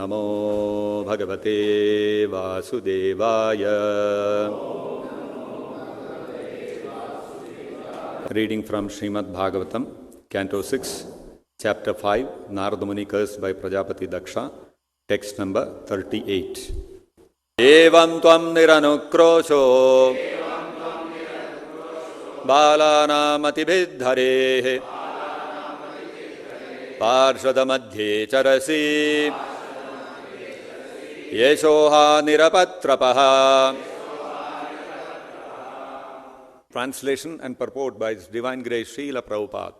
Namo Bhagavate Vasudevaya. Reading from Srimad Bhagavatam, Canto 6, Chapter 5, Narada Muni cursed by Prajapati Daksha, text number 38. Evam tvam niranukrosho balanam atibhiddharehe parshadamadhye charasi yeshoha nirapatrapaha. Translation and purport by His Divine Grace Srila Prabhupada.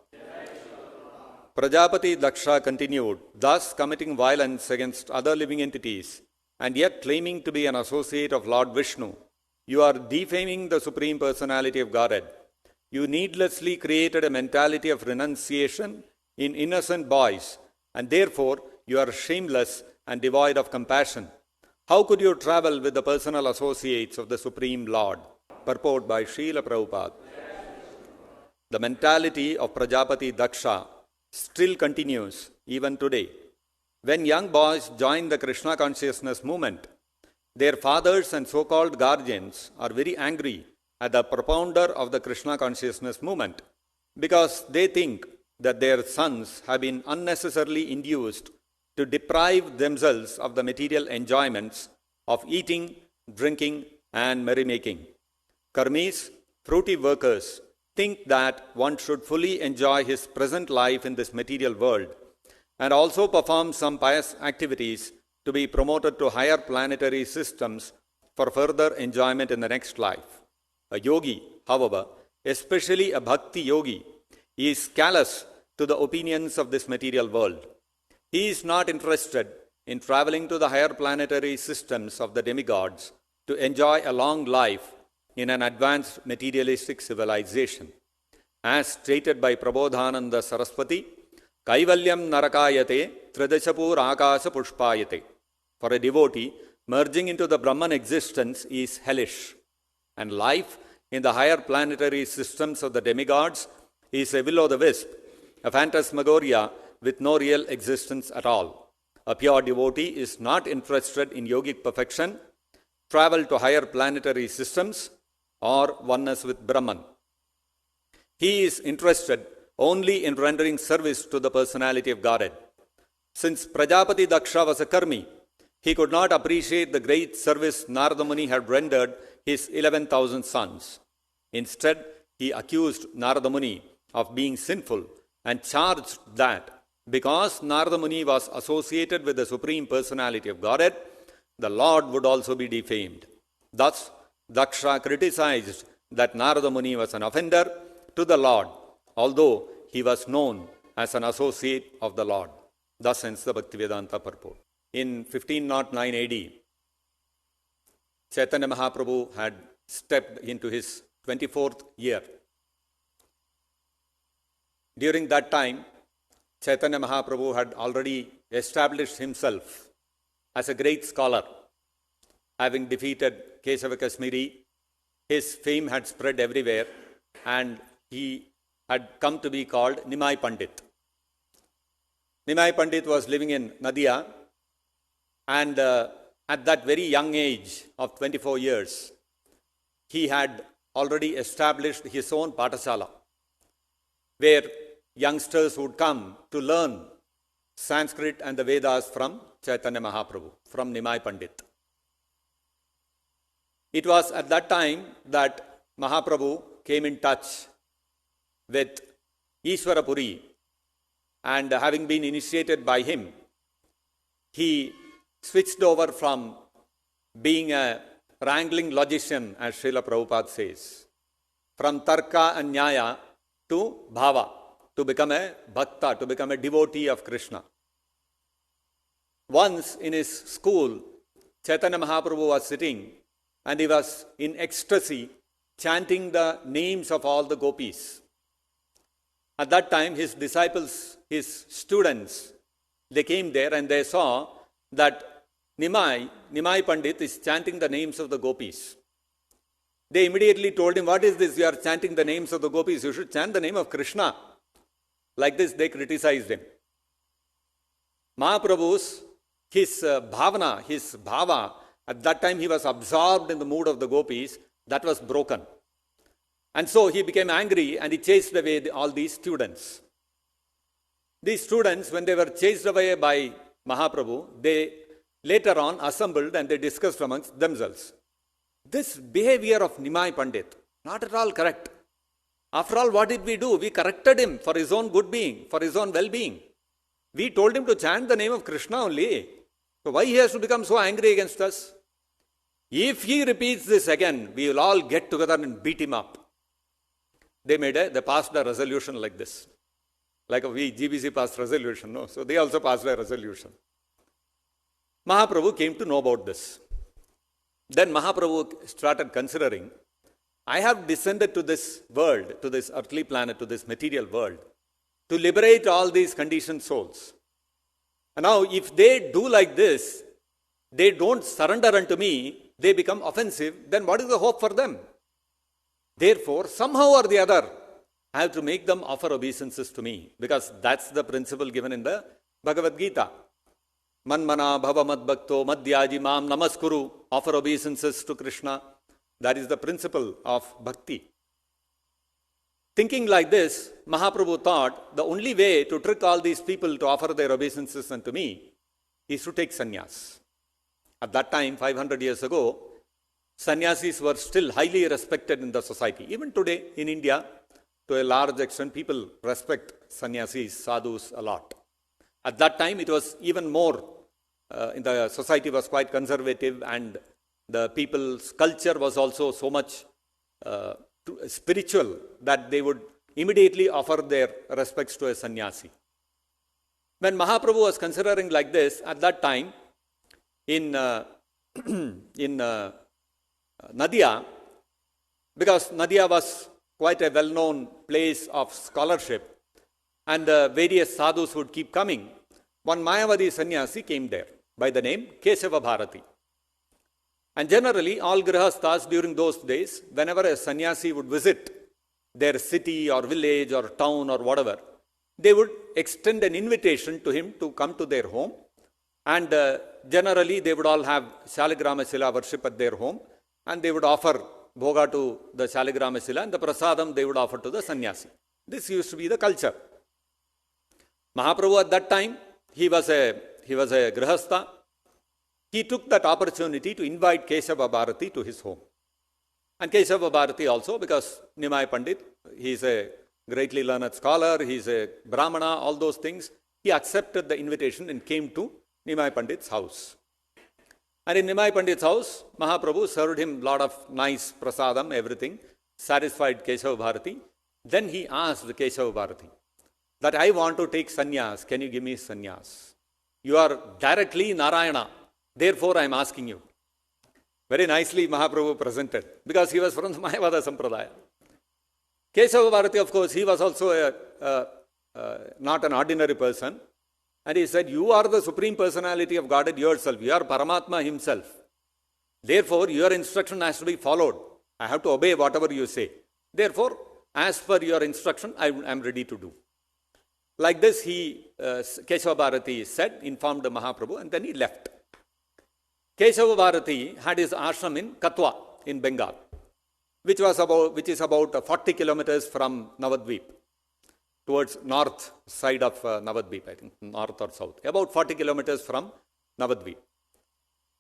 Prajapati Daksha continued, thus committing violence against other living entities and yet claiming to be an associate of Lord Vishnu. You are defaming the Supreme Personality of Godhead. You needlessly created a mentality of renunciation in innocent boys, and therefore you are shameless and devoid of compassion. How could you travel with the personal associates of the Supreme Lord? Purport by Srila Prabhupada. The mentality of Prajapati Daksha still continues even today. When young boys join the Krishna consciousness movement, their fathers and so-called guardians are very angry at the propounder of the Krishna consciousness movement because they think that their sons have been unnecessarily induced to deprive themselves of the material enjoyments of eating, drinking, and merrymaking. Karmis, fruity workers, think that one should fully enjoy his present life in this material world and also perform some pious activities to be promoted to higher planetary systems for further enjoyment in the next life. A yogi, however, especially a bhakti yogi, is callous to the opinions of this material world. He is not interested in traveling to the higher planetary systems of the demigods to enjoy a long life in an advanced materialistic civilization. As stated by Prabodhananda Saraswati, Kaivalyam narakayate tridashapur akasa pushpayate. For a devotee, merging into the Brahman existence is hellish, and life in the higher planetary systems of the demigods is a will-o'-the-wisp, a phantasmagoria with no real existence at all. A pure devotee is not interested in yogic perfection, travel to higher planetary systems, or oneness with Brahman. He is interested only in rendering service to the personality of Godhead. Since Prajapati Daksha was a karmi, he could not appreciate the great service Narada Muni had rendered his 11,000 sons. Instead, he accused Narada Muni of being sinful and charged that because Narada Muni was associated with the Supreme Personality of Godhead, the Lord would also be defamed. Thus, Daksha criticized that Narada Muni was an offender to the Lord, although he was known as an associate of the Lord. Thus ends the Bhaktivedanta purport. In 1509 AD, Chaitanya Mahaprabhu had stepped into his 24th year. During that time, Chaitanya Mahaprabhu had already established himself as a great scholar. Having defeated Kesava Kashmiri, his fame had spread everywhere and he had come to be called Nimai Pandit. Nimai Pandit was living in Nadia and at that very young age of 24 years, he had already established his own Patasala, where youngsters would come to learn Sanskrit and the Vedas from Chaitanya Mahaprabhu, from Nimai Pandit. It was at that time that Mahaprabhu came in touch with Ishwarapuri, and having been initiated by him, he switched over from being a wrangling logician, as Srila Prabhupada says, from Tarka and Nyaya to Bhava, to become a Bhakta, to become a devotee of Krishna. Once in his school, Chaitanya Mahaprabhu was sitting and he was in ecstasy chanting the names of all the gopis. At that time, his disciples, his students, they came there and they saw that Nimai Pandit is chanting the names of the gopis. They immediately told him, what is this? You are chanting the names of the gopis. You should chant the name of Krishna. Like this, they criticized him. Mahaprabhu's his bhavana, his bhava, at that time he was absorbed in the mood of the gopis, that was broken. And so he became angry and he chased away all these students. These students, when they were chased away by Mahaprabhu, they later on assembled and they discussed amongst themselves. This behavior of Nimai Pandit, not at all correct. After all, what did we do? We corrected him for his own good being, for his own well-being. We told him to chant the name of Krishna only. So why he has to become so angry against us? If he repeats this again, we will all get together and beat him up. They passed a resolution like this. Like we, GBC passed resolution, no? So they also passed a resolution. Mahaprabhu came to know about this. Then Mahaprabhu started considering, I have descended to this world, to this earthly planet, to this material world, to liberate all these conditioned souls. And now, if they do like this, they don't surrender unto me, they become offensive, then what is the hope for them? Therefore, somehow or the other, I have to make them offer obeisances to me, because that's the principle given in the Bhagavad Gita. Manmana bhava madbhakto madhyaji mam namaskuru, offer obeisances to Krishna. That is the principle of bhakti. Thinking like this, Mahaprabhu thought the only way to trick all these people to offer their obeisances unto me is to take sannyas. At that time, 500 years ago, sannyasis were still highly respected in the society. Even today in India, to a large extent, people respect sannyasis, sadhus a lot. At that time, it was even more, the society was quite conservative and the people's culture was also so much spiritual that they would immediately offer their respects to a sannyasi. When Mahaprabhu was considering like this, at that time, in Nadia, because Nadia was quite a well-known place of scholarship, and various sadhus would keep coming, one Mayavadi sannyasi came there by the name Kesava Bharati. And generally, all grihasthas during those days, whenever a sannyasi would visit their city or village or town or whatever, they would extend an invitation to him to come to their home. And generally, they would all have Shaligrama Shila worship at their home, and they would offer bhoga to the Shaligrama Shila, and the prasadam they would offer to the sannyasi. This used to be the culture. Mahaprabhu at that time, he was a grihastha. He took that opportunity to invite Kesava Bharati to his home. And Kesava Bharati also, because Nimai Pandit, he is a greatly learned scholar, he is a Brahmana, all those things, he accepted the invitation and came to Nimai Pandit's house. And in Nimai Pandit's house, Mahaprabhu served him a lot of nice prasadam, everything, satisfied Kesava Bharati. Then he asked Kesava Bharati that I want to take sannyas, can you give me sannyas? You are directly Narayana, therefore I am asking you. Very nicely Mahaprabhu presented, because he was from Mayavada Sampradaya. Kesava Bharati, of course, he was also not an ordinary person. And he said, you are the Supreme Personality of Godhead yourself. You are Paramatma himself. Therefore, your instruction has to be followed. I have to obey whatever you say. Therefore, as per your instruction, I am ready to do. Like this, Kesava Bharati said, informed Mahaprabhu, and then he left. Kesava Bharati had his ashram in Katwa in Bengal, which is about 40 kilometers from Navadvip, towards north side of Navadvip, I think, north or south, about 40 kilometers from Navadvip.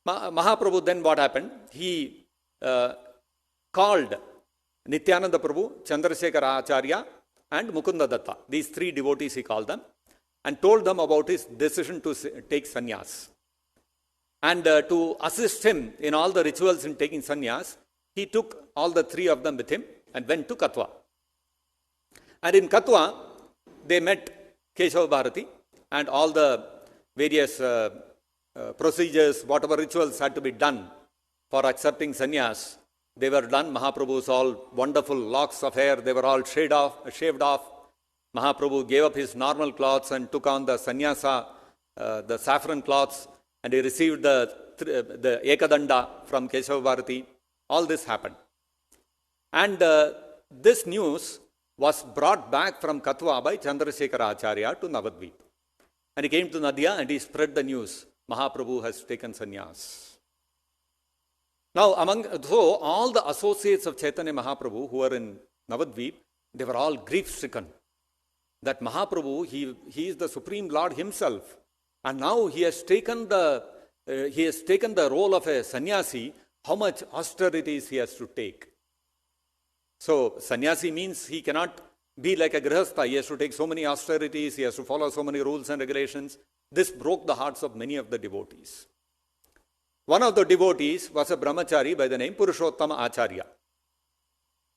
Mahaprabhu then what happened? He called Nityananda Prabhu, Chandrasekhara Acharya, and Mukunda Datta. These three devotees he called them, and told them about his decision to take sannyas. And to assist him in all the rituals in taking sannyas, he took all the three of them with him and went to Katwa. And in Katwa, they met Kesava Bharati, and all the various procedures, whatever rituals had to be done for accepting sannyas, they were done. Mahaprabhu's all wonderful locks of hair, they were all shaved off. Mahaprabhu gave up his normal clothes and took on the sannyasa, the saffron cloths, and he received the Ekadanda from Kesava Bharati. All this happened. And this news was brought back from Katwa by Chandrasekhara Acharya to Navadvip. And he came to Nadia and he spread the news. Mahaprabhu has taken sannyas. Now, so all the associates of Chaitanya Mahaprabhu who were in Navadvip, they were all grief-stricken. That Mahaprabhu, he is the Supreme Lord himself. And now he has taken the role of a sannyasi. How much austerities he has to take. So, sannyasi means he cannot be like a grihastha. He has to take so many austerities. He has to follow so many rules and regulations. This broke the hearts of many of the devotees. One of the devotees was a brahmachari by the name Purushottama Acharya.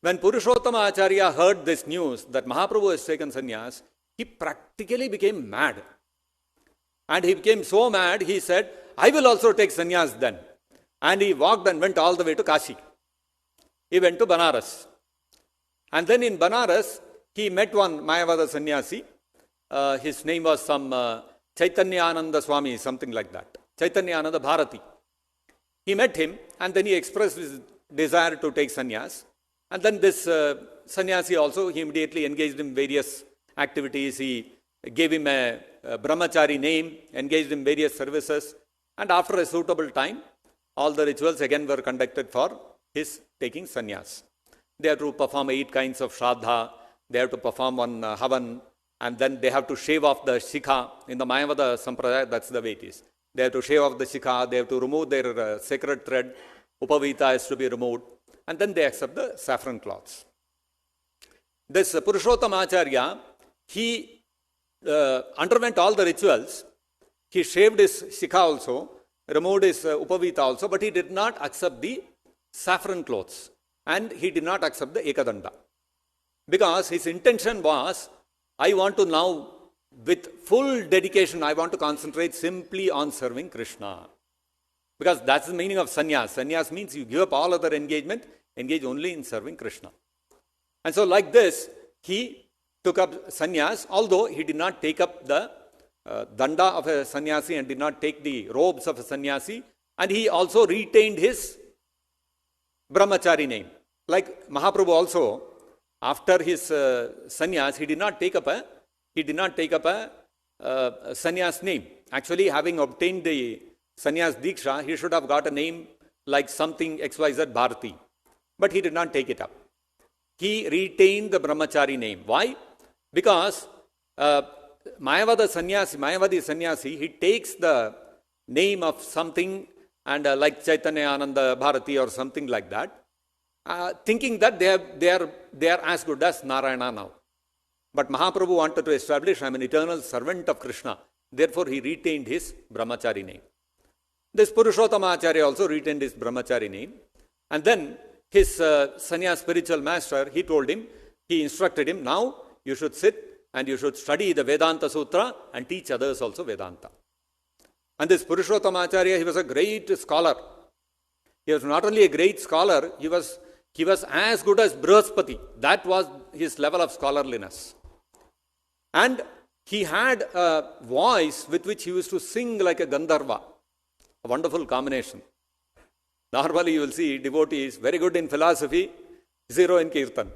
When Purushottama Acharya heard this news that Mahaprabhu has taken sannyas, he practically became mad. And he became so mad, he said, I will also take sannyas then. And he walked and went all the way to Kashi. He went to Banaras. And then in Banaras, he met one Mayavada sannyasi. His name was some Chaitanya Swami, something like that. Chaitanya Bharati. He met him and then he expressed his desire to take sannyas. And then this sannyasi also, he immediately engaged in various activities. He gave him a brahmachari name, engaged in various services. And after a suitable time, all the rituals again were conducted for his taking sannyas. They have to perform 8 kinds of shraddha. They have to perform one havan. And then they have to shave off the shikha. In the Mayavada Sampradaya, that's the way it is. They have to shave off the shikha. They have to remove their sacred thread. Upavita has to be removed. And then they accept the saffron cloths. This Purushottama Acharya, he underwent all the rituals. He shaved his shikha also, removed his upavita also, but he did not accept the saffron clothes. And he did not accept the ekadanda. Because his intention was, I want to now, with full dedication, I want to concentrate simply on serving Krishna. Because that's the meaning of sannyas. Sannyas means you give up all other engagement, engage only in serving Krishna. And so like this, he took up sannyas, although he did not take up the danda of a sannyasi and did not take the robes of a sannyasi. And he also retained his brahmachari name. Like Mahaprabhu also, after his sannyas, he did not take up a sannyas name. Actually, having obtained the sannyas diksha, he should have got a name like something XYZ Bharati. But he did not take it up. He retained the brahmachari name. Why? Because Mayavadi sannyasi, he takes the name of something and like Chaitanya Ananda Bharati or something like that, thinking that they are as good as Narayana now. But Mahaprabhu wanted to establish, I am an eternal servant of Krishna. Therefore, he retained his brahmachari name. This Purushottama Acharya also retained his brahmachari name. And then his sannyas spiritual master, he instructed him, now you should sit and you should study the Vedanta Sutra and teach others also Vedanta. And this Purushottama Acharya, he was a great scholar. He was not only a great scholar, he was as good as Brihaspati. That was his level of scholarliness. And he had a voice with which he used to sing like a Gandharva. A wonderful combination. Normally you will see devotees very good in philosophy, zero in kirtan.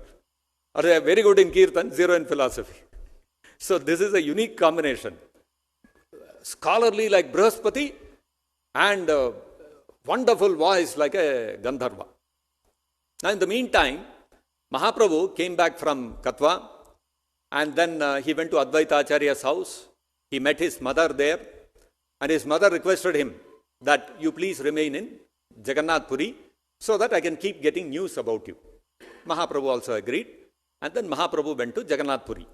Or they are very good in kirtan, zero in philosophy. So this is a unique combination. Scholarly like Brihaspati and wonderful voice like a Gandharva. Now in the meantime, Mahaprabhu came back from Katwa and then he went to Advaita Acharya's house. He met his mother there and his mother requested him that you please remain in Jagannath Puri so that I can keep getting news about you. Mahaprabhu also agreed and then Mahaprabhu went to Jagannath Puri.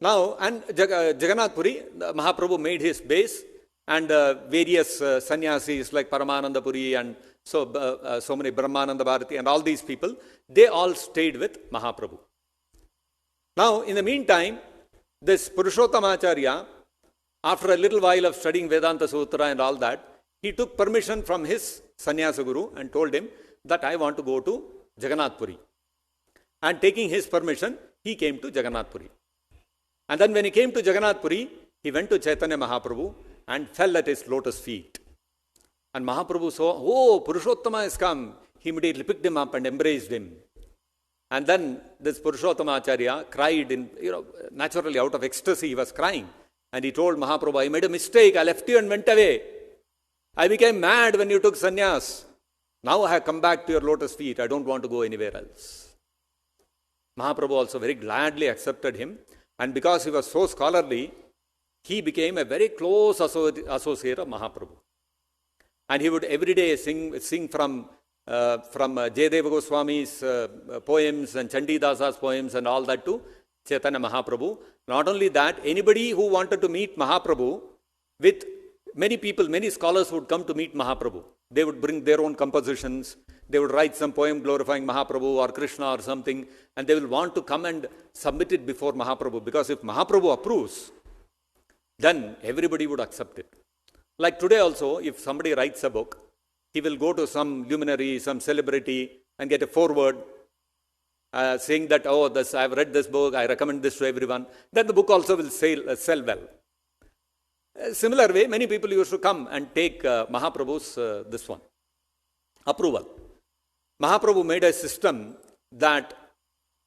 Now, and Jagannath Puri, Mahaprabhu made his base and various sannyasis like Paramananda Puri and so many Brahmananda Bharati and all these people, they all stayed with Mahaprabhu. Now, in the meantime, this Purushottama Acharya, after a little while of studying Vedanta Sutra and all that, he took permission from his sannyasa guru and told him that I want to go to Jagannath Puri. And taking his permission, he came to Jagannath Puri. And then when he came to Jagannath Puri, he went to Chaitanya Mahaprabhu and fell at his lotus feet. And Mahaprabhu saw, oh, Purushottama has come. He immediately picked him up and embraced him. And then this Purushottama Acharya cried naturally out of ecstasy he was crying. And he told Mahaprabhu, I made a mistake, I left you and went away. I became mad when you took sannyas. Now I have come back to your lotus feet, I don't want to go anywhere else. Mahaprabhu also very gladly accepted him, and because he was so scholarly, he became a very close associate of Mahaprabhu. And he would every day sing from Jayadeva Goswami's poems and Chandi Dasa's poems and all that to Chaitanya Mahaprabhu. Not only that, anybody who wanted to meet Mahaprabhu, with many people, many scholars would come to meet Mahaprabhu. They would bring their own compositions. They would write some poem glorifying Mahaprabhu or Krishna or something, and they will want to come and submit it before Mahaprabhu, because if Mahaprabhu approves, then everybody would accept it. Like today also, if somebody writes a book, he will go to some luminary, some celebrity and get a foreword saying that, oh, I have read this book, I recommend this to everyone. Then the book also will sell well. Similar way, many people used to come and take Mahaprabhu's this one, approval. Mahaprabhu made a system that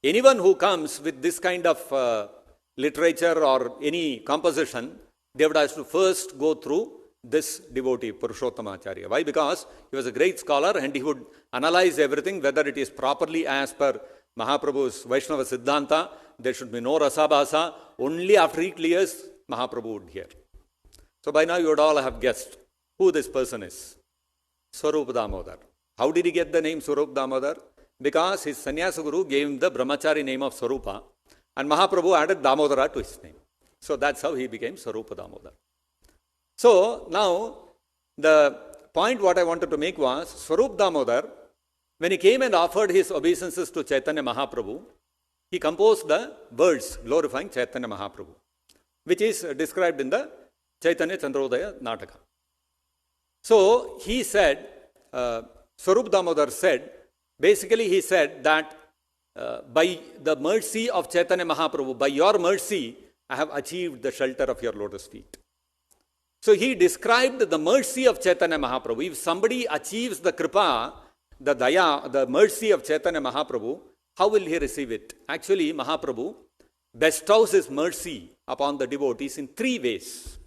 anyone who comes with this kind of literature or any composition, they would have to first go through this devotee, Purushottama Acharya. Why? Because he was a great scholar and he would analyze everything, whether it is properly as per Mahaprabhu's Vaishnava Siddhanta. There should be no rasabhasa. Only after he clears, Mahaprabhu would hear. So by now you would all have guessed who this person is. Swarup Damodar. How did he get the name Swarup Damodar? Because his sannyasa guru gave him the brahmachari name of Swarupa, and Mahaprabhu added Damodara to his name. So that's how he became Swarupa Damodar. So now the point what I wanted to make was, Swarup Damodar, when he came and offered his obeisances to Chaitanya Mahaprabhu, he composed the words glorifying Chaitanya Mahaprabhu, which is described in the Chaitanya Chandrodaya Nataka. So he said, Swarup Damodar said, basically he said that by the mercy of Chaitanya Mahaprabhu, by your mercy, I have achieved the shelter of your lotus feet. So he described the mercy of Chaitanya Mahaprabhu. If somebody achieves the kripa, the daya, the mercy of Chaitanya Mahaprabhu, how will he receive it? Actually, Mahaprabhu bestows his mercy upon the devotees in three ways.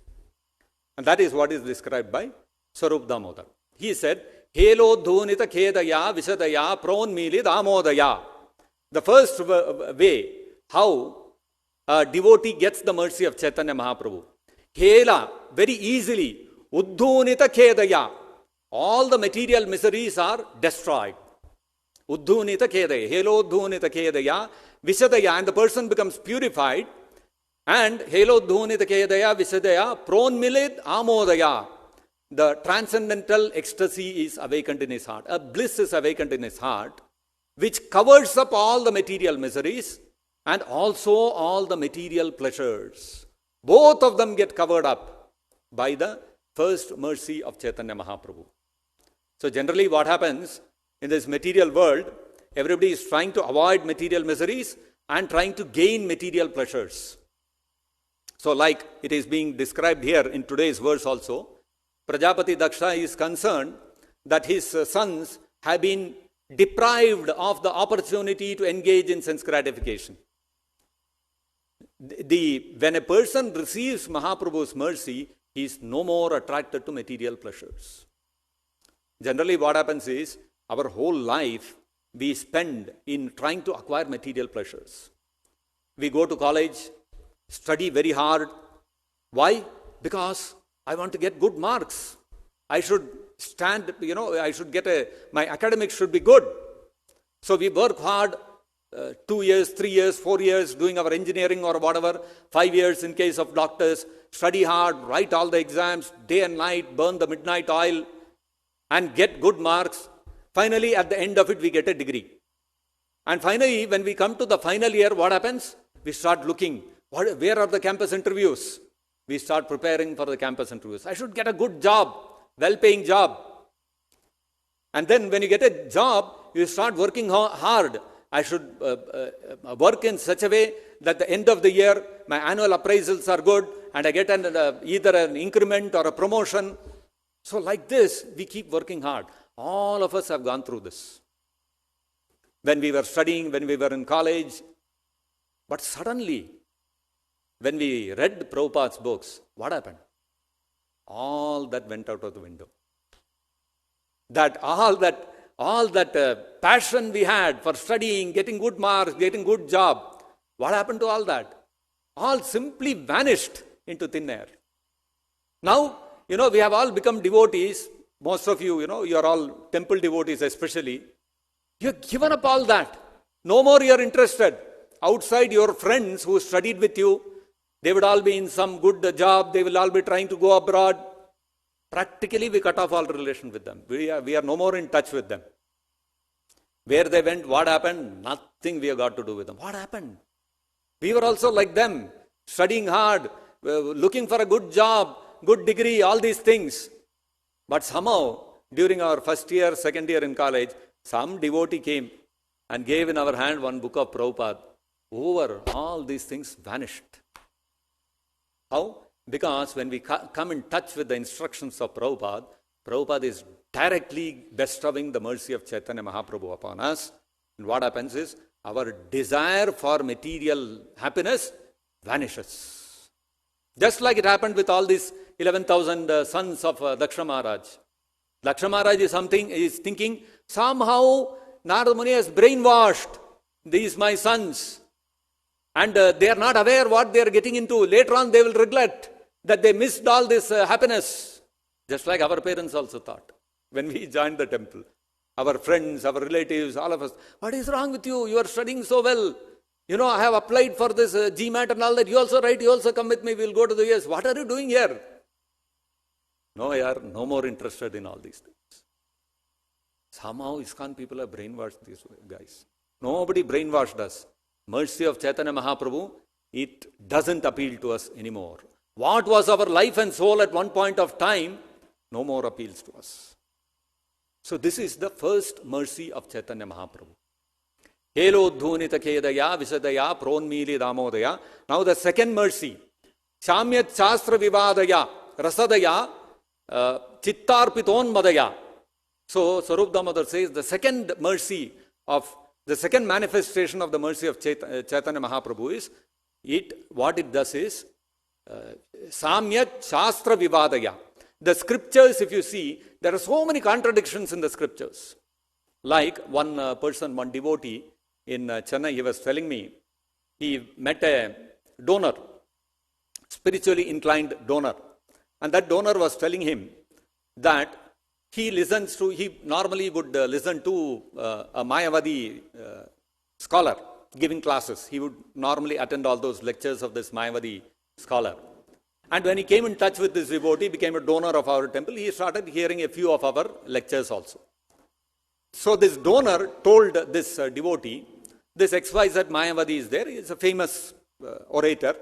And that is what is described by Swarup Damodar. He said, Helo dhunita khedaya visadaya pronmili damodaya. The first way, how a devotee gets the mercy of Chaitanya Mahaprabhu. Hela, very easily, uddhunita khedaya. All the material miseries are destroyed. Uddhunita khedaya, helo uddhunita khedaya, visadaya, and the person becomes purified. And helo uddhunita khedaya, visadaya, pronmilid amodaya. The transcendental ecstasy is awakened in his heart. A bliss is awakened in his heart, which covers up all the material miseries and also all the material pleasures. Both of them get covered up by the first mercy of Chaitanya Mahaprabhu. So generally what happens in this material world, everybody is trying to avoid material miseries and trying to gain material pleasures. So like it is being described here in today's verse also, Prajapati Daksha is concerned that his sons have been deprived of the opportunity to engage in sense gratification. When a person receives Mahaprabhu's mercy, he is no more attracted to material pleasures. Generally what happens is, our whole life we spend in trying to acquire material pleasures. We go to college, study very hard. Why? Because I want to get good marks. I should stand, I should get my academics should be good. So we work hard, 2 years, 3 years, 4 years, doing our engineering or whatever, 5 years in case of doctors, study hard, write all the exams, day and night, burn the midnight oil, and get good marks. Finally, at the end of it, we get a degree. And finally, when we come to the final year, what happens? We start looking, where are the campus interviews? We start preparing for the campus interviews. I should get a good job, well-paying job. And then when you get a job, you start working hard. I should work in such a way that at the end of the year, my annual appraisals are good and I get either an increment or a promotion. So like this, we keep working hard. All of us have gone through this. When we were studying, when we were in college. But suddenly, when we read Prabhupada's books, what happened? All that went out of the window. All that passion we had for studying, getting good marks, getting good job, what happened to all that? All simply vanished into thin air. Now, we have all become devotees. Most of you, you are all temple devotees especially. You have given up all that. No more you are interested. Outside, your friends who studied with you, they would all be in some good job. They will all be trying to go abroad. Practically, we cut off all relation with them. We are no more in touch with them. Where they went, what happened? Nothing we have got to do with them. What happened? We were also like them, studying hard, looking for a good job, good degree, all these things. But somehow, during our first year, second year in college, some devotee came and gave in our hand one book of Prabhupada. Over, all these things vanished. How? Because when we come in touch with the instructions of Prabhupada, Prabhupada is directly bestowing the mercy of Chaitanya Mahaprabhu upon us. And what happens is, our desire for material happiness vanishes. Just like it happened with all these 11,000 sons of Daksha Maharaj. Daksha Maharaj is thinking, somehow Narada Muni has brainwashed these my sons. And they are not aware what they are getting into. Later on they will regret that they missed all this happiness. Just like our parents also thought when we joined the temple. Our friends, our relatives, all of us. What is wrong with you? You are studying so well. I have applied for this GMAT and all that. You also write, you also come with me. We will go to the US. What are you doing here? No, I are no more interested in all these things. Somehow ISKCON people have brainwashed these guys. Nobody brainwashed us. Mercy of Chaitanya Mahaprabhu, it doesn't appeal to us anymore. What was our life and soul at one point of time, no more appeals to us. So this is the first mercy of Chaitanya Mahaprabhu. Helo dhunita kedaya visadaya pronmili damodaya. Now the second mercy, Samyat Shastra Vivadaya Rasadaya Chittarpiton Madaya. So Sarup Damodar says the second mercy of the second manifestation of the mercy of Chaitanya Mahaprabhu is, what it does is, Samyat Shastra Vivadaya. The scriptures, if you see, there are so many contradictions in the scriptures. Like one person, one devotee in Chennai, he was telling me, he met a donor, spiritually inclined donor. And that donor was telling him that he normally would listen to a Mayavadi scholar giving classes. He would normally attend all those lectures of this Mayavadi scholar. And when he came in touch with this devotee, became a donor of our temple, he started hearing a few of our lectures also. So this donor told this devotee, this XYZ Mayavadi is there, he is a famous orator.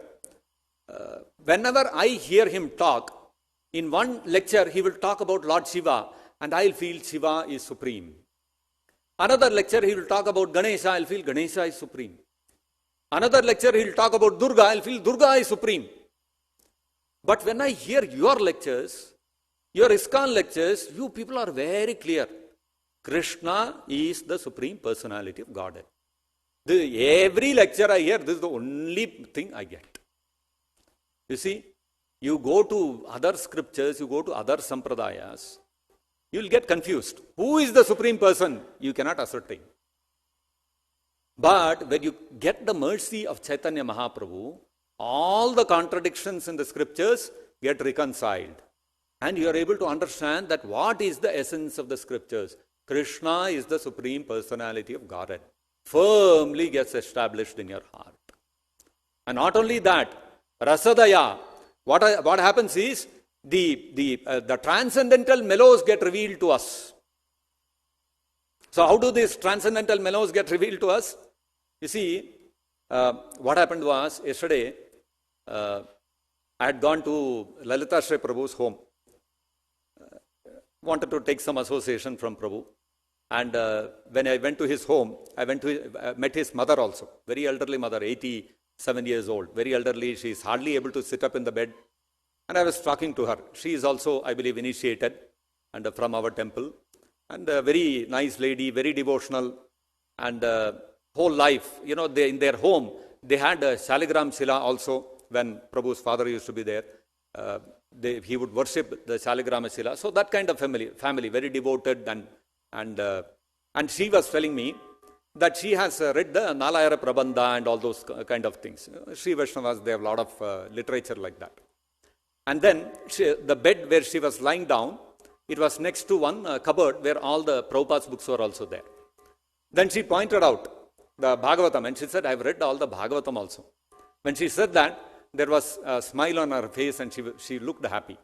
Whenever I hear him talk, in one lecture he will talk about Lord Shiva, and I'll feel Shiva is supreme. Another lecture he will talk about Ganesha, I'll feel Ganesha is supreme. Another lecture he will talk about Durga, I'll feel Durga is supreme. But when I hear your lectures, your ISKCON lectures, you people are very clear. Krishna is the Supreme Personality of Godhead. Every lecture I hear, this is the only thing I get. You see, you go to other scriptures, you go to other sampradayas, you will get confused. Who is the Supreme Person? You cannot ascertain. But when you get the mercy of Chaitanya Mahaprabhu, all the contradictions in the scriptures get reconciled. And you are able to understand that what is the essence of the scriptures. Krishna is the Supreme Personality of Godhead. Firmly gets established in your heart. And not only that, Rasadaya, what happens is, the transcendental mellows get revealed to us. So how do these transcendental mellows get revealed to us? You see, what happened was, yesterday, I had gone to Lalita Shri Prabhu's home. Wanted to take some association from Prabhu. And when I went to his home, I met his mother also. Very elderly mother, 87 years old. Very elderly. She is hardly able to sit up in the bed. And I was talking to her. She is also, I believe, initiated and from our temple. And a very nice lady, very devotional. And whole life, in their home, they had a Shaligram Shila also when Prabhu's father used to be there. He would worship the Shaligrama Shila. So that kind of family, very devoted, and she was telling me that she has read the Nalayara Prabandha and all those kind of things. Sri Vaishnavas, they have a lot of literature like that. And then the bed where she was lying down, it was next to one cupboard where all the Prabhupada's books were also there. Then she pointed out the Bhagavatam and she said, I've read all the Bhagavatam also. When she said that, there was a smile on her face and she looked happy.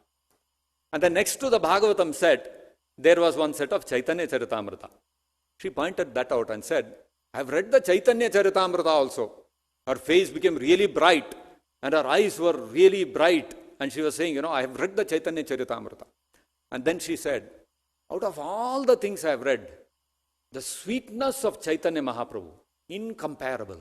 And then next to the Bhagavatam set, there was one set of Chaitanya Charitamrita. She pointed that out and said, I've read the Chaitanya Charitamrita also. Her face became really bright and her eyes were really bright. And she was saying, I have read the Chaitanya Charitamrita. And then she said, out of all the things I have read, the sweetness of Chaitanya Mahaprabhu, incomparable.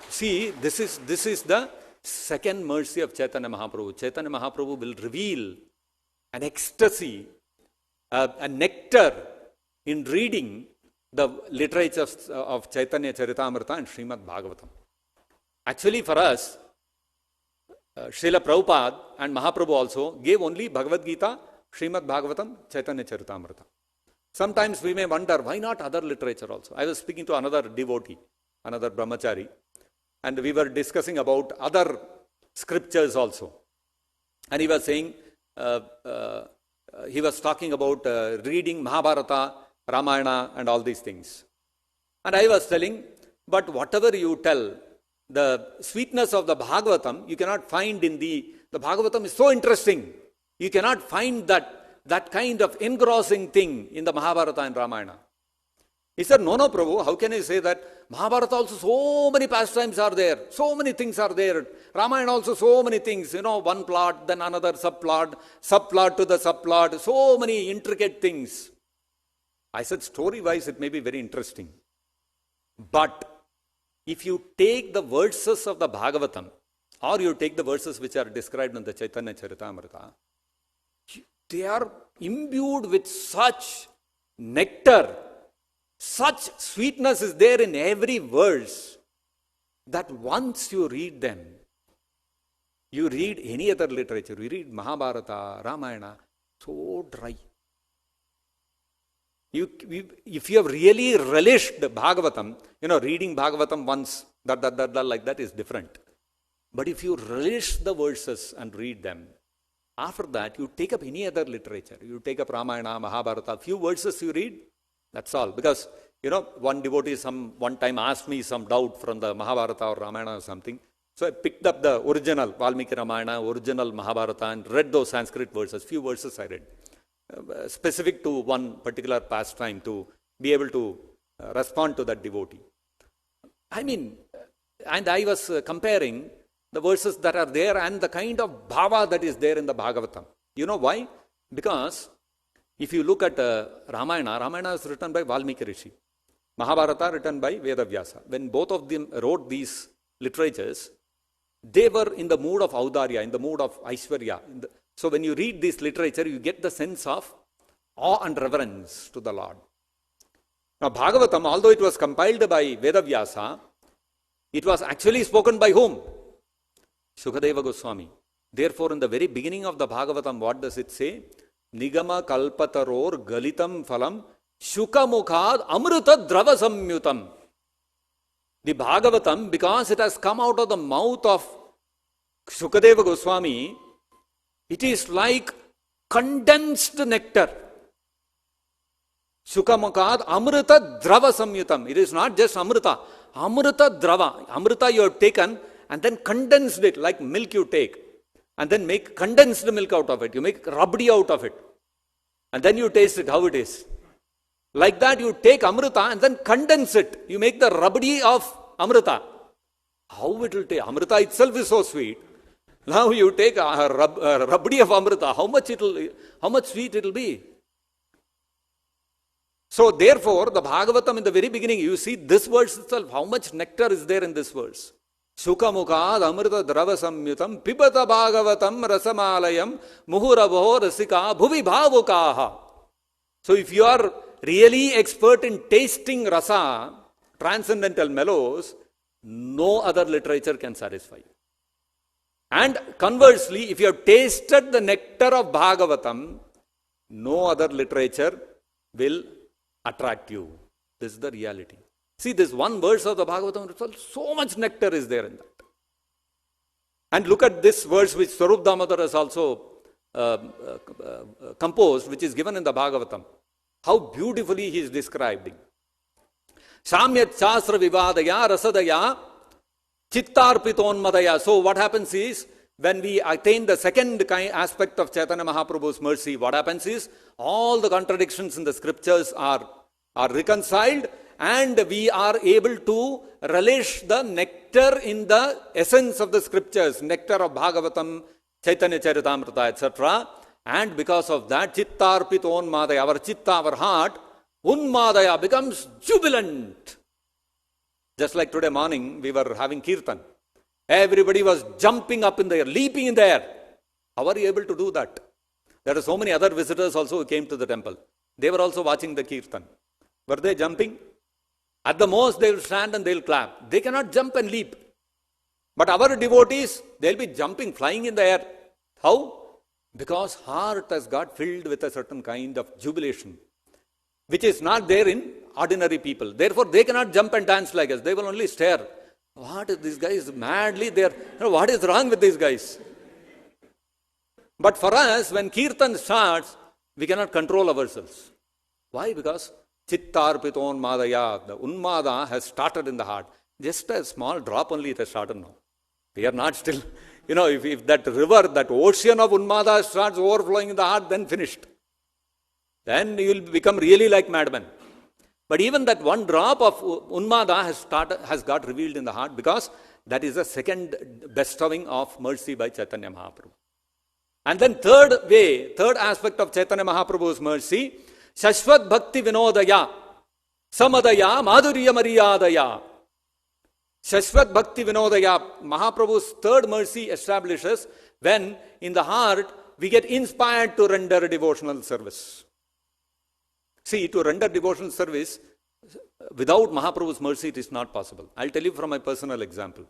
See, this is the second mercy of Chaitanya Mahaprabhu. Chaitanya Mahaprabhu will reveal an ecstasy, a nectar in reading the literature of Chaitanya Charitamrita and Srimad Bhagavatam. Actually, for us, Srila Prabhupada and Mahaprabhu also gave only Bhagavad Gita, Srimad Bhagavatam, Chaitanya Charitamrita. Sometimes we may wonder, why not other literature also? I was speaking to another devotee, another brahmachari, and we were discussing about other scriptures also. And he was saying, he was talking about reading Mahabharata, Ramayana and all these things. And I was telling, but whatever you tell, the sweetness of the Bhagavatam, you cannot find in the Bhagavatam is so interesting. You cannot find that kind of engrossing thing in the Mahabharata and Ramayana. He said, no, Prabhu, how can I say that? Mahabharata also so many pastimes are there, so many things are there. Ramayana also so many things, one plot, then another subplot to the subplot, so many intricate things. I said, story-wise, it may be very interesting. But if you take the verses of the Bhagavatam, or you take the verses which are described in the Chaitanya Charitamrita, they are imbued with such nectar, such sweetness is there in every verse, that once you read them, you read any other literature, you read Mahabharata, Ramayana, so dry. If you have really relished Bhagavatam, reading Bhagavatam once, like that is different. But if you relish the verses and read them, after that you take up any other literature. You take up Ramayana, Mahabharata, few verses you read, that's all. Because, one devotee one time asked me some doubt from the Mahabharata or Ramayana or something. So I picked up the original Valmiki Ramayana, original Mahabharata and read those Sanskrit verses. Few verses I read. Specific to one particular pastime to be able to respond to that devotee. And I was comparing the verses that are there and the kind of bhava that is there in the Bhagavatam. You know why? Because if you look at Ramayana is written by Valmiki Rishi. Mahabharata written by Vedavyasa. When both of them wrote these literatures, they were in the mood of Audarya, in the mood of Aishwarya. So when you read this literature, you get the sense of awe and reverence to the Lord. Now Bhagavatam, although it was compiled by Vedavyasa, it was actually spoken by whom? Shukadeva Goswami. Therefore, in the very beginning of the Bhagavatam, what does it say? Nigama kalpataror galitam phalam shukamukhad amruta drava samyutam. The Bhagavatam, because it has come out of the mouth of Shukadeva Goswami, it is like condensed nectar. Shukamukad amrita drava samyutam. It is not just amrita. Amrita drava. Amrita you have taken and then condensed it like milk you take. And then make condensed milk out of it. You make rabdi out of it. And then you taste it, how it is. Like that you take amrita and then condense it. You make the rabdi of amrita. How it will taste? Amrita itself is so sweet. Now you take a rabdi of amrita, how much sweet it will be. So therefore, the Bhagavatam in the very beginning, you see this verse itself, how much nectar is there in this verse. Shukamukad amrita drava samyutam pibata bhagavatam rasamalayam muhuravo rasika bhuvi bhavukaha. So if you are really expert in tasting rasa, transcendental mellows, no other literature can satisfy you. And conversely, if you have tasted the nectar of Bhagavatam, no other literature will attract you. This is the reality. See, this one verse of the Bhagavatam, so much nectar is there in that. And look at this verse which Swarup Damodar has also composed, which is given in the Bhagavatam. How beautifully he is describing. Samyat Shastra Vivadaya Rasadaya Chittarpitonmadaya. So what happens is, when we attain the second aspect of Chaitanya Mahaprabhu's mercy, what happens is, all the contradictions in the scriptures are reconciled, and we are able to relish the nectar in the essence of the scriptures, nectar of Bhagavatam, Chaitanya Charitamrita, etc. And because of that, Chittarpitonmadaya, our chitta, our heart, Unmadaya, becomes jubilant. Just like today morning, we were having kirtan. Everybody was jumping up in the air, leaping in the air. How are you able to do that? There are so many other visitors also who came to the temple. They were also watching the kirtan. Were they jumping? At the most, they will stand and they will clap. They cannot jump and leap. But our devotees, they will be jumping, flying in the air. How? Because heart has got filled with a certain kind of jubilation, which is not there in ordinary people. Therefore, they cannot jump and dance like us. They will only stare. What is these guys madly there? What is wrong with these guys? But for us, when kirtan starts, we cannot control ourselves. Why? Because Chittarpitonmadaya, the Unmada has started in the heart. Just a small drop only it has started now. We are not still, if that river, that ocean of Unmada starts overflowing in the heart, then finished. Then you will become really like madman. But even that one drop of Unmada has got revealed in the heart, because that is the second bestowing of mercy by Chaitanya Mahaprabhu. And then third aspect of Chaitanya Mahaprabhu's mercy, Shashvat Bhakti Vinodaya, Samadaya, Madhurya Mariyadaya. Shashvat Bhakti Vinodaya, Mahaprabhu's third mercy establishes when in the heart we get inspired to render devotional service. See, to render devotional service, without Mahaprabhu's mercy, it is not possible. I'll tell you from my personal example.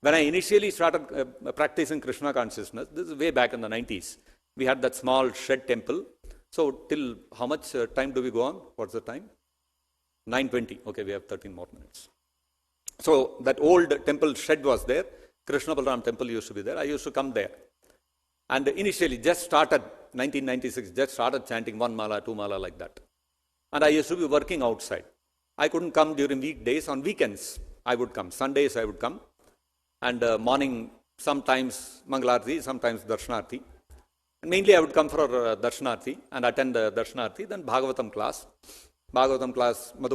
When I initially started practicing Krishna consciousness, this is way back in the 90s, we had that small shed temple. So, till how much time do we go on? What's the time? 9:20. Okay, we have 13 more minutes. So, that old temple shed was there. Krishna Balaram temple used to be there. I used to come there. And initially, just started, 1996, just started chanting 1 mala, 2 mala, like that. And I used to be working outside. I couldn't come during weekdays. On weekends, I would come. Sundays, I would come. And morning, sometimes Mangalarti, sometimes Darshanarti. And mainly, I would come for Darshanarti and attend the Darshanarti. Then Bhagavatam class, Madhu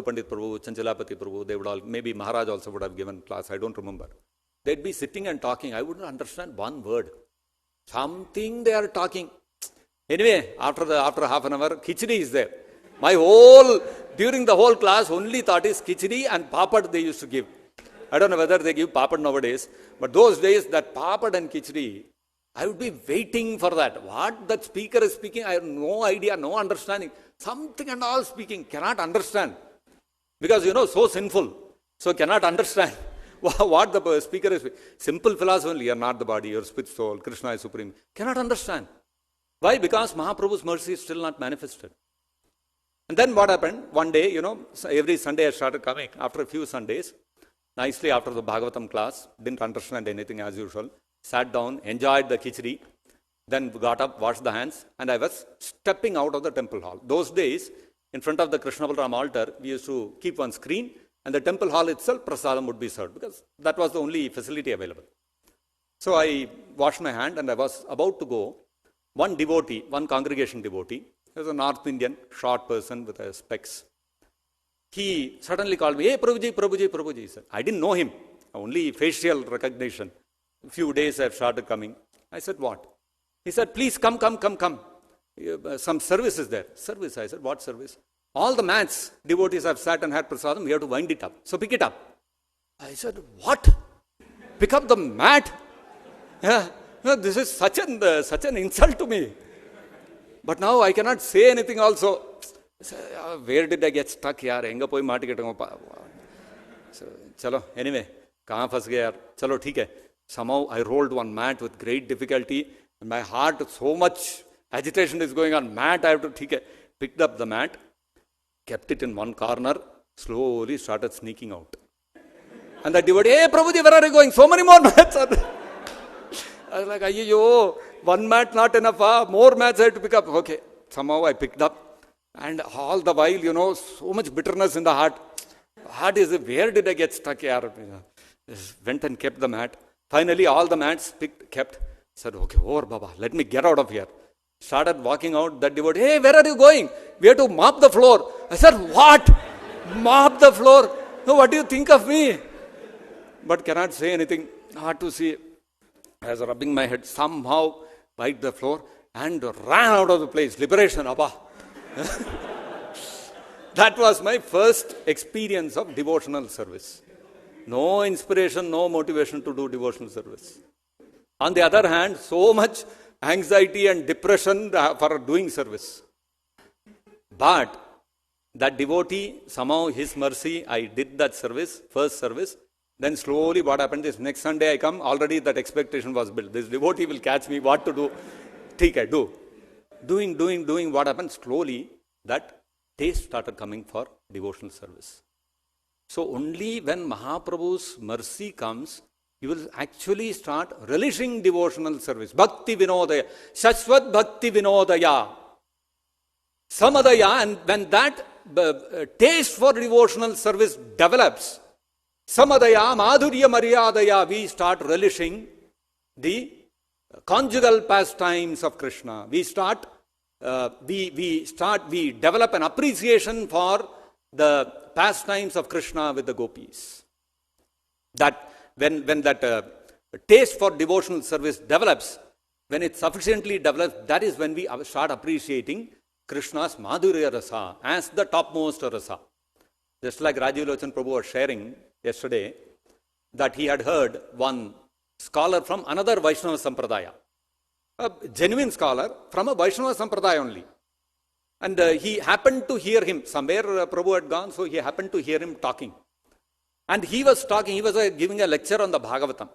Pandit Prabhu, Chanchalapati Prabhu, they would all, maybe Maharaj also would have given class, I don't remember. They'd be sitting and talking. I wouldn't understand one word. Something they are talking. Anyway, after half an hour, khichdi is there. During the whole class, only thought is khichdi and papad they used to give. I don't know whether they give papad nowadays, but those days, that papad and khichdi, I would be waiting for that. What that speaker is speaking, I have no idea, no understanding. Something and all speaking, cannot understand. Because, so sinful. So cannot understand what the speaker is speaking. Simple philosophy only, you are not the body, you are spirit soul, Krishna is supreme. Cannot understand. Why? Because Mahaprabhu's mercy is still not manifested. And then what happened? One day, every Sunday I started coming. After a few Sundays, nicely after the Bhagavatam class, didn't understand anything as usual. Sat down, enjoyed the khichdi, then got up, washed the hands, and I was stepping out of the temple hall. Those days, in front of the Krishna Balaram altar, we used to keep one screen, and the temple hall itself, prasadam would be served, because that was the only facility available. So I washed my hand, and I was about to go. One devotee, one congregation devotee, he was a North Indian, short person with a specs. He suddenly called me, "Hey, Prabhuji, Prabhuji, Prabhuji," he said. I didn't know him, only facial recognition. A few days I have started coming. I said, "What?" He said, "Please come. Some service is there." Service? I said, "What service?" "All the mats, devotees have sat and had prasadam, we have to wind it up. So pick it up." I said, "What? Pick up the mat?" Yeah, this is such an insult to me. But now I cannot say anything also. Where did I get stuck here? So, chalo, anyway. कहाँ फंस गया यार, चलो ठीक है. Somehow I rolled one mat with great difficulty. In my heart, so much agitation is going on. Mat, I have to, ठीक है. Picked up the mat, kept it in one corner, slowly started sneaking out. And the devotee, hey Prabhuji, where are you going? So many more mats are there. I was like, ayyo, one mat not enough, more mats I have to pick up. Okay, somehow I picked up, and all the while, so much bitterness in the heart. Heart is, where did I get stuck here? Just went and kept the mat. Finally, all the mats kept. Said, okay, over Baba, let me get out of here. Started walking out. That devotee, hey, where are you going? We have to mop the floor. I said, what? Mop the floor? No, what do you think of me? But cannot say anything. Hard to see. I was rubbing my head. Somehow, wiped the floor and ran out of the place. Liberation, Abba. That was my first experience of devotional service. No inspiration, no motivation to do devotional service. On the other hand, so much anxiety and depression for doing service. But that devotee, somehow his mercy, I did that service, first service. Then slowly what happened is, next Sunday I come, already that expectation was built. This devotee will catch me, what to do. Take I do. Doing, what happened? Slowly that taste started coming for devotional service. So only when Mahaprabhu's mercy comes, you will actually start relishing devotional service. Bhakti vinodaya, shashvat bhakti vinodaya, samadaya, and when that taste for devotional service develops, samadaya, madhurya maryadaya, we start relishing the conjugal pastimes of Krishna. We develop an appreciation for the pastimes of Krishna with the gopis. That when that taste for devotional service develops, when it sufficiently develops, that is when we start appreciating Krishna's Madhurya Rasa as the topmost rasa. Just like Rajiv Lochan Prabhu was sharing yesterday, that he had heard one scholar from another Vaishnava Sampradaya, a genuine scholar from a Vaishnava Sampradaya only. And he happened to hear him, somewhere Prabhu had gone, so he happened to hear him talking. And he was giving a lecture on the Bhagavatam.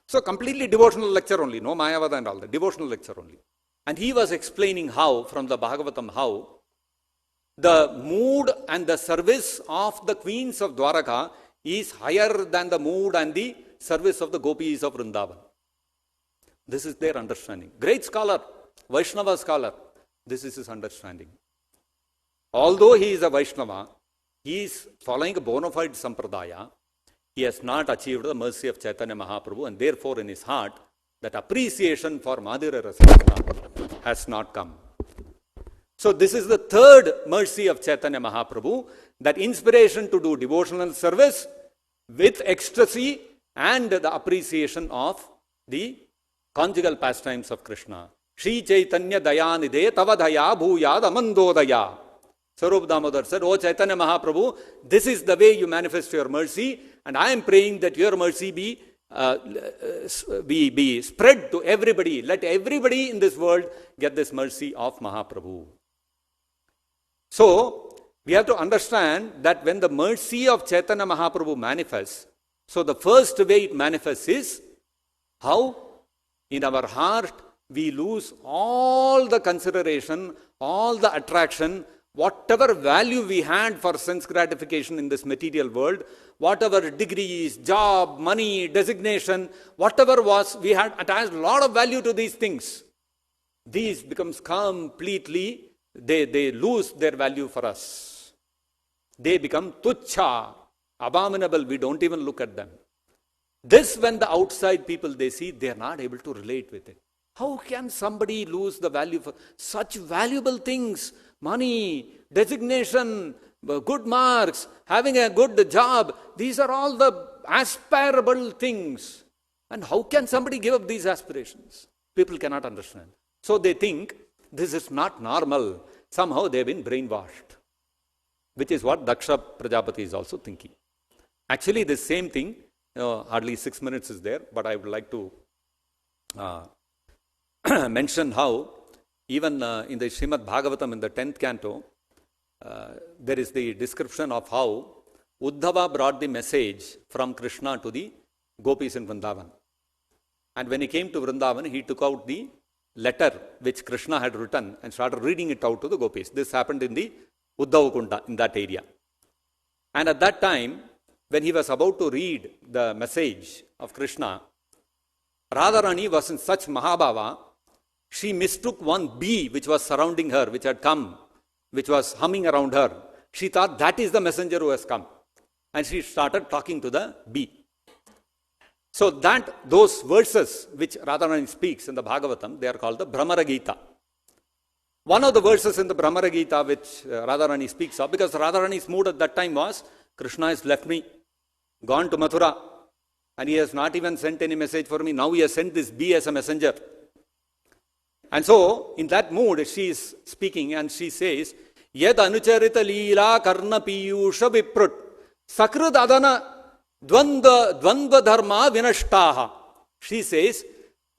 So completely devotional lecture only, no Mayavada and all that, devotional lecture only. And he was explaining how, from the Bhagavatam, how the mood and the service of the queens of Dwaraka is higher than the mood and the service of the gopis of Vrindavan. This is their understanding. Great scholar, Vaishnava scholar. This is his understanding. Although he is a Vaishnava, he is following a bona fide sampradaya. He has not achieved the mercy of Chaitanya Mahaprabhu, and therefore in his heart, that appreciation for Madhurya Rasa has not come. So this is the third mercy of Chaitanya Mahaprabhu, that inspiration to do devotional service with ecstasy and the appreciation of the conjugal pastimes of Krishna. Shri Chaitanya Dayanide Tava Daya Bhuyad Amandodaya. Sarup Damodar said, "O Chaitanya Mahaprabhu, this is the way you manifest your mercy, and I am praying that your mercy be spread to everybody. Let everybody in this world get this mercy of Mahaprabhu." So, we have to understand that when the mercy of Chaitanya Mahaprabhu manifests, so the first way it manifests is how in our heart we lose all the consideration, all the attraction, whatever value we had for sense gratification in this material world, whatever degrees, job, money, designation, whatever was, we had attached a lot of value to these things. These becomes completely, they lose their value for us. They become tuchha, abominable, we don't even look at them. This, when the outside people they see, they are not able to relate with it. How can somebody lose the value for such valuable things? Money, designation, good marks, having a good job. These are all the aspirable things. And how can somebody give up these aspirations? People cannot understand. So they think this is not normal. Somehow they have been brainwashed. Which is what Daksha Prajapati is also thinking. Actually, the same thing, hardly 6 minutes is there, but I would like to mention how even in the Srimad Bhagavatam in the 10th canto, there is the description of how Uddhava brought the message from Krishna to the gopis in Vrindavan. And when he came to Vrindavan, he took out the letter which Krishna had written and started reading it out to the gopis. This happened in the Uddhava Kunda, in that area. And at that time, when he was about to read the message of Krishna, Radharani was in such Mahabhava, she mistook one bee which was surrounding her, which had come, which was humming around her. She thought that is the messenger who has come. And she started talking to the bee. So those verses which Radharani speaks in the Bhagavatam, they are called the Brahmara Gita. One of the verses in the Brahmara Gita which Radharani speaks of, because Radharani's mood at that time was, Krishna has left me, gone to Mathura, and he has not even sent any message for me. Now he has sent this bee as a messenger. And so, in that mood, she is speaking and she says, Yad anucharita leela karna piyusha viprut sakrud adana dvandva dharma vinashtaha. She says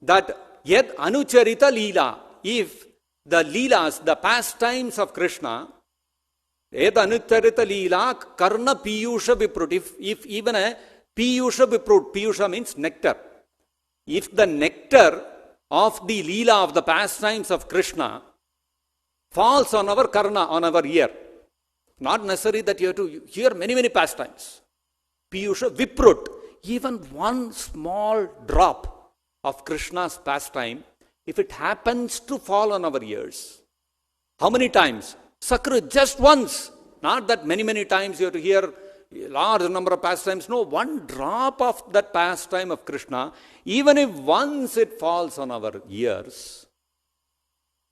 that Yad anucharita leela, if the leelas, the pastimes of Krishna, Yad anucharita leela karna piyusha viprut, if even a piyusha viprut, piyusha means nectar, if the nectar of the leela of the pastimes of Krishna falls on our karna, on our ear. Not necessary that you have to hear many pastimes. Piyusha viprut, even one small drop of Krishna's pastime, if it happens to fall on our ears. How many times? Sakra, just once. Not that many times you have to hear a large number of pastimes. No, one drop of that pastime of Krishna, even if once it falls on our ears,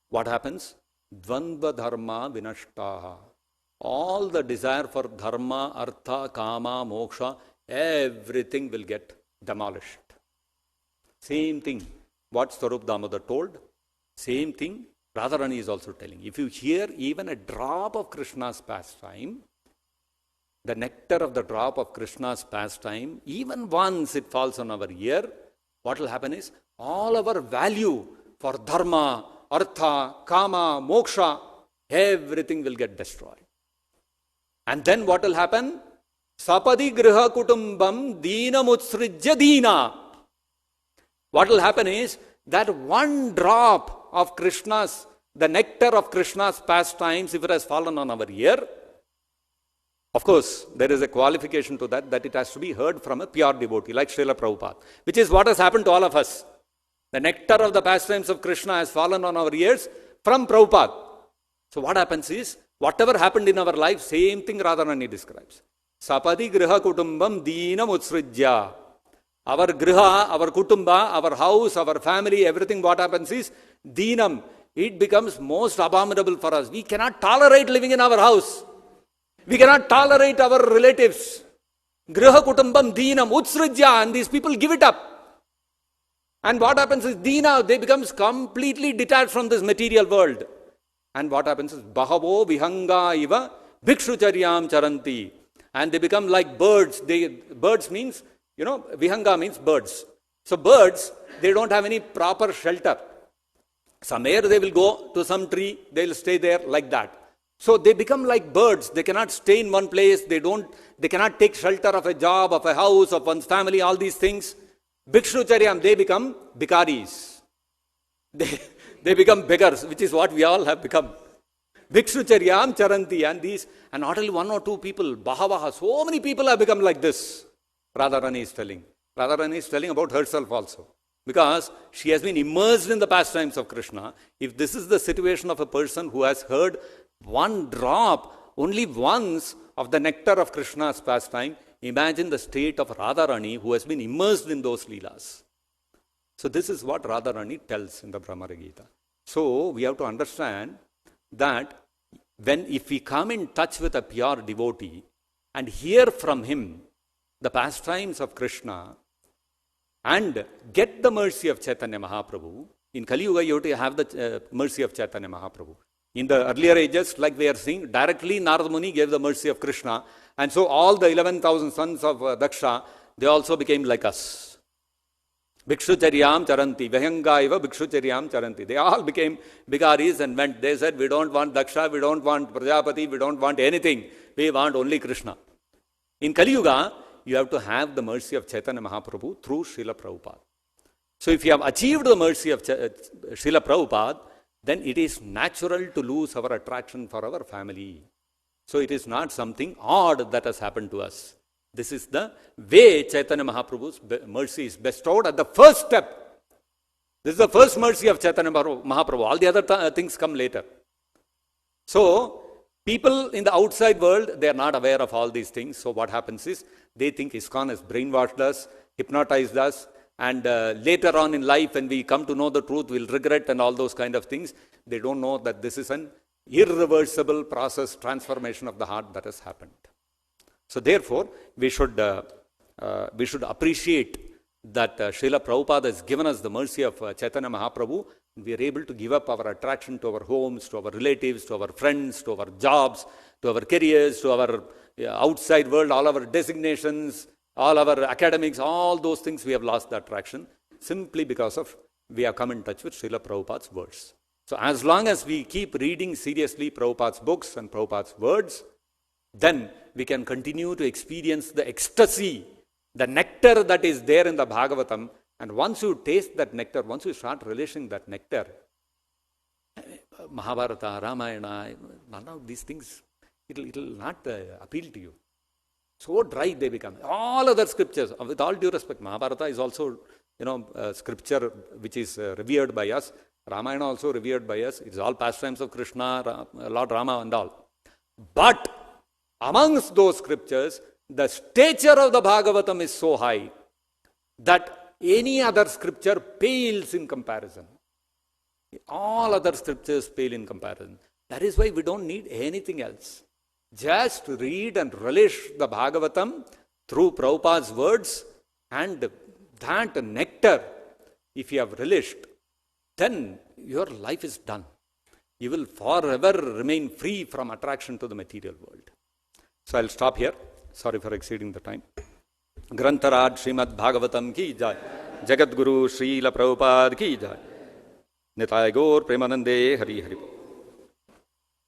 what happens? Dvandva dharma vinashtaha. All the desire for dharma, artha, kama, moksha, everything will get demolished. Same thing what Swarup Damodar told, same thing Radharani is also telling. If you hear even a drop of Krishna's pastime, the nectar of the drop of Krishna's pastime, even once it falls on our ear, what will happen is, all our value for dharma, artha, kama, moksha, everything will get destroyed. And then what will happen? Sapadi griha kutumbam dina mutsrijya dina. What will happen is, that one drop of Krishna's, the nectar of Krishna's pastimes, if it has fallen on our ear, of course, there is a qualification to that, that it has to be heard from a pure devotee, like Srila Prabhupada, which is what has happened to all of us. The nectar of the pastimes of Krishna has fallen on our ears from Prabhupada. So what happens is, whatever happened in our life, same thing Radharani describes. Sapadi griha kutumbam dina mutsrijya. Our griha, our kutumba, our house, our family, everything what happens is, dinam, it becomes most abominable for us. We cannot tolerate living in our house. We cannot tolerate our relatives. Griha kutumbam dinam utsrijya, and these people give it up. And what happens is, dina, they becomes completely detached from this material world. And what happens is, bahavo vihanga iva bhikshucharyam charanti. And they become like birds. Birds means, vihanga means birds. So birds, they don't have any proper shelter. Somewhere they will go to some tree, they will stay there like that. So they become like birds. They cannot stay in one place. They cannot take shelter of a job, of a house, of one's family, all these things. Bhikshucharyam, they become bhikaris. They become beggars, which is what we all have become. Bhikshucharyam charanti, and not only one or two people, bahavaha, so many people have become like this. Radharani is telling. Radharani is telling about herself also. Because she has been immersed in the pastimes of Krishna. If this is the situation of a person who has heard one drop, only once, of the nectar of Krishna's pastime, imagine the state of Radharani who has been immersed in those leelas. So this is what Radharani tells in the Brahmara Gita. So we have to understand that if we come in touch with a pure devotee and hear from him the pastimes of Krishna and get the mercy of Chaitanya Mahaprabhu, in Kali Yuga you have to have the mercy of Chaitanya Mahaprabhu. In the earlier ages, like we are seeing, directly Narada Muni gave the mercy of Krishna, and so all the 11,000 sons of Daksha, they also became like us. Bhikshucharyam charanti, Vahangaiva Bhikshucharyam charanti. They all became bhikaris and went. They said, we don't want Daksha, we don't want Prajapati, we don't want anything. We want only Krishna. In Kali Yuga, you have to have the mercy of Chaitanya Mahaprabhu through Srila Prabhupada. So if you have achieved the mercy of Srila Prabhupada, then it is natural to lose our attraction for our family. So it is not something odd that has happened to us. This is the way Chaitanya Mahaprabhu's mercy is bestowed at the first step. This is the first mercy of Chaitanya Mahaprabhu. All the other things come later. So, people in the outside world, they are not aware of all these things. So what happens is, they think ISKCON has brainwashed us, hypnotized us, and later on in life, when we come to know the truth, we'll regret and all those kind of things. They don't know that this is an irreversible process, transformation of the heart that has happened. So therefore, we should appreciate that Srila Prabhupada has given us the mercy of Chaitanya Mahaprabhu. We are able to give up our attraction to our homes, to our relatives, to our friends, to our jobs, to our careers, to our outside world, all our designations, all our academics, all those things we have lost the attraction simply because of we have come in touch with Srila Prabhupada's words. So as long as we keep reading seriously Prabhupada's books and Prabhupada's words, then we can continue to experience the ecstasy, the nectar that is there in the Bhagavatam. And once you taste that nectar, once you start relishing that nectar, Mahabharata, Ramayana, none of these things, it will not appeal to you. So dry they become. All other scriptures, with all due respect, Mahabharata is also, scripture which is revered by us. Ramayana also revered by us. It is all pastimes of Krishna, Lord Rama and all. But amongst those scriptures, the stature of the Bhagavatam is so high that any other scripture pales in comparison. All other scriptures pale in comparison. That is why we don't need anything else. Just read and relish the Bhagavatam through Prabhupada's words, and that nectar, if you have relished, then your life is done. You will forever remain free from attraction to the material world. So I'll stop here. Sorry for exceeding the time. Grantaraj Srimad Bhagavatam ki jai. Jagat Guru Srila Prabhupada ki jai. Nitai Gaur Premanande Hari Hari.